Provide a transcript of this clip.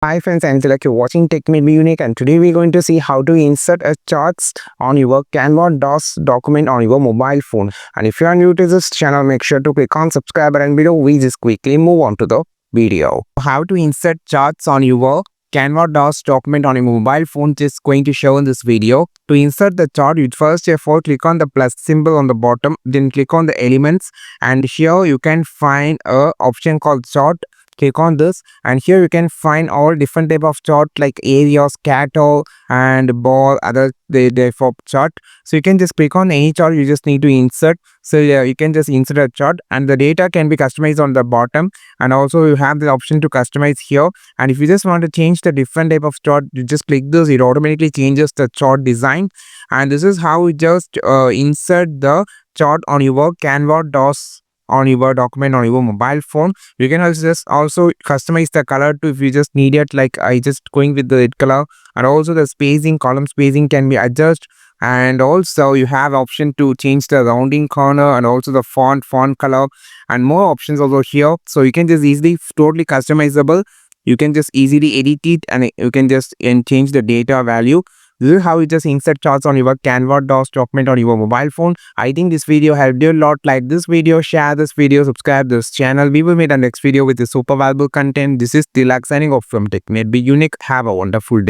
Hi friends, I'm like you're watching Tech May Be Unique, and today we're going to see how to insert a charts on your Canva DOS document on your mobile phone. And if you are new to this channel, make sure to click on subscribe button below. We just quickly move on to the video. How to insert charts on your Canva DOS document on your mobile phone is going to show in this video. To insert the chart, you first therefore click on the plus symbol on the bottom, then click on the elements, and here you can find a option called chart. Click on this, and here you can find all different type of chart like areas, scatter and ball, other they for chart. So you can just click on any chart you just need to insert. So yeah, you can just insert a chart, and the data can be customized on the bottom, and also you have the option to customize here. And if you just want to change the different type of chart, you just click this, it automatically changes the chart design. And this is how you just insert the chart on your Canva DOS on your document on your mobile phone. You can also customize the color to if you just need it, like I just going with the red color. And also the spacing, column spacing can be adjusted, and also you have option to change the rounding corner and also the font color and more options over here. So you can just easily totally customizable. You can just easily edit it, and you can just change the data value. This is how you just insert charts on your Canva DOS document on your mobile phone. I think this video helped you a lot. Like this video, share this video, subscribe this channel. We will meet on next video with the super valuable content. This is Tilak signing off from Tech May Be Unique. Have a wonderful day.